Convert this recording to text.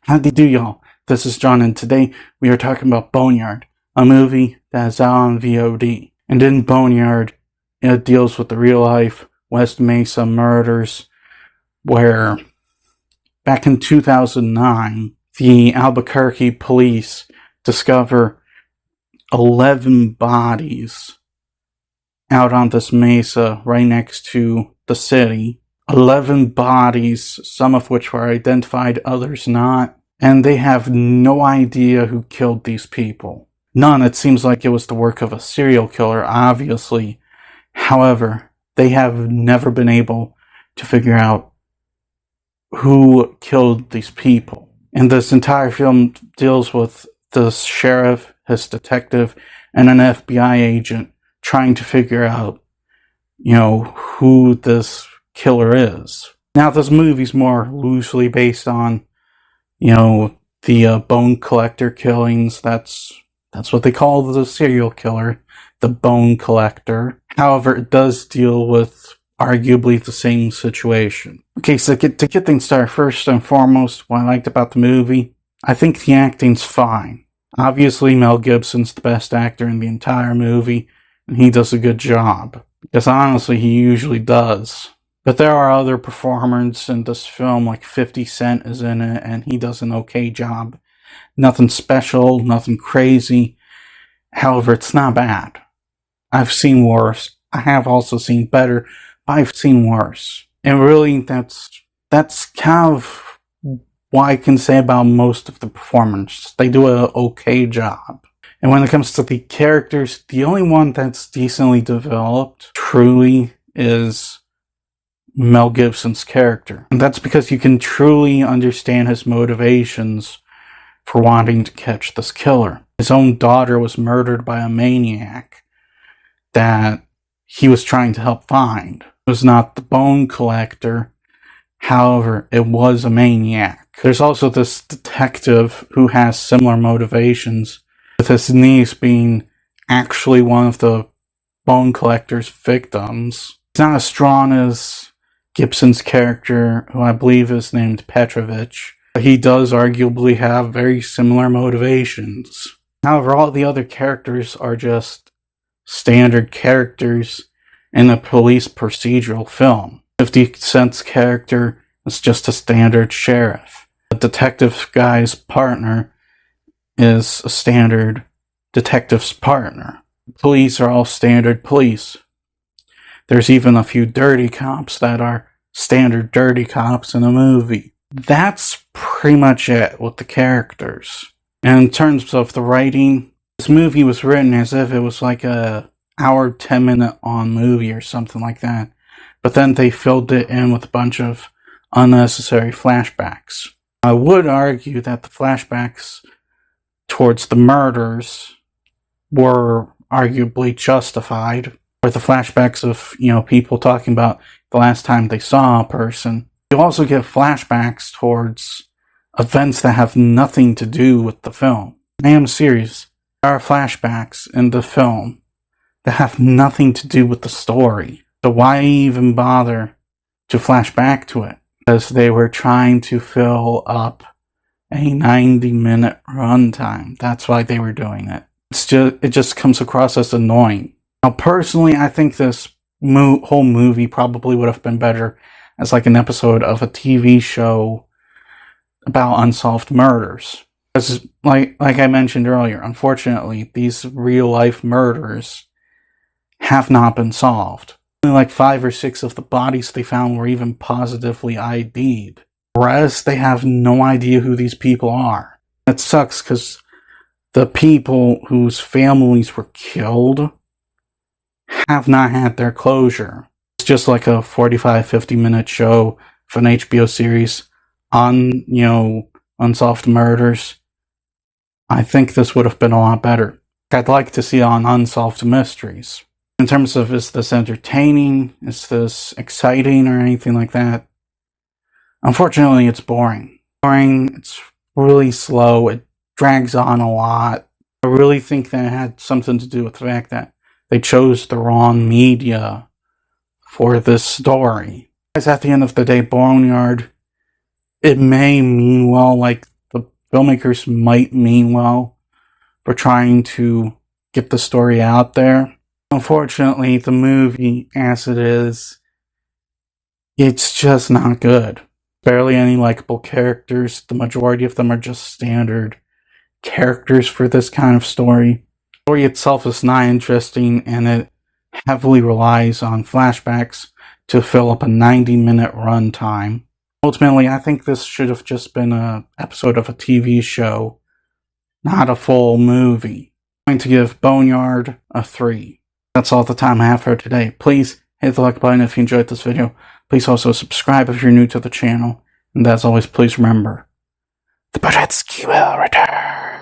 Howdy do, y'all. This is John, and today we are talking about Boneyard, a movie that is out on VOD. And in Boneyard, it deals with the real-life West Mesa murders, where back in 2009, the Albuquerque police discover 11 bodies out on this mesa right next to the city. 11 bodies, some of which were identified, others not. And they have no idea who killed these people. None. It seems like it was the work of a serial killer, obviously. However, they have never been able to figure out who killed these people. And this entire film deals with the sheriff, his detective, and an FBI agent trying to figure out, who this killer is. Now, this movie's more loosely based on, the bone collector killings. That's what they call the serial killer, the bone collector. However, it does deal with arguably the same situation. Okay, so to get things started, first and foremost, what I liked about the movie, I think the acting's fine. Obviously, Mel Gibson's the best actor in the entire movie, and he does a good job. Because honestly, he usually does. But there are other performers in this film, like 50 Cent is in it, and he does an okay job. Nothing special, nothing crazy. However, it's not bad. I've seen worse. I have also seen better, but I've seen worse. And really, that's kind of what I can say about most of the performers. They do an okay job. And when it comes to the characters, the only one that's decently developed, truly, is Mel Gibson's character. And that's because you can truly understand his motivations for wanting to catch this killer. His own daughter was murdered by a maniac that he was trying to help find. It was not the bone collector, however, it was a maniac. There's also this detective who has similar motivations, with his niece being actually one of the bone collector's victims. It's not as strong as Gibson's character, who I believe is named Petrovich, but he does arguably have very similar motivations. However, all the other characters are just standard characters in a police procedural film. 50 Cent's character is just a standard sheriff. The detective guy's partner is a standard detective's partner. Police are all standard police. There's even a few dirty cops that are standard dirty cops in a movie. That's pretty much it with the characters. And in terms of the writing, this movie was written as if it was like a hour, 10-minute on movie or something like that. But then they filled it in with a bunch of unnecessary flashbacks. I would argue that the flashbacks towards the murders were arguably justified. Or the flashbacks of, people talking about the last time they saw a person. You also get flashbacks towards events that have nothing to do with the film. I am serious. There are flashbacks in the film that have nothing to do with the story. So why even bother to flash back to it? Because they were trying to fill up a 90-minute runtime. That's why they were doing it. It just comes across as annoying. Now, personally, I think this whole movie probably would have been better as like an episode of a TV show about unsolved murders. Because, like I mentioned earlier, unfortunately, these real-life murders have not been solved. Only like 5 or 6 of the bodies they found were even positively ID'd. Whereas they have no idea who these people are. It sucks because the people whose families were killed have not had their closure. It's just like a 45-50 minute show of an HBO series on, unsolved murders. I think this would have been a lot better. I'd like to see on unsolved mysteries. In terms of, is this entertaining? Is this exciting or anything like that? Unfortunately, it's boring. It's really slow. It drags on a lot. I really think that it had something to do with the fact that they chose the wrong media for this story. Because at the end of the day, Boneyard, it may mean well like the filmmakers might mean well for trying to get the story out there. Unfortunately, the movie, as it is, it's just not good. Barely any likable characters. The majority of them are just standard characters for this kind of story. The story itself is not interesting, and it heavily relies on flashbacks to fill up a 90-minute runtime. Ultimately, I think this should have just been an episode of a TV show, not a full movie. I'm going to give Boneyard a 3. That's all the time I have for today. Please hit the like button if you enjoyed this video. Please also subscribe if you're new to the channel. And as always, please remember, the Boneyard-Movie will return.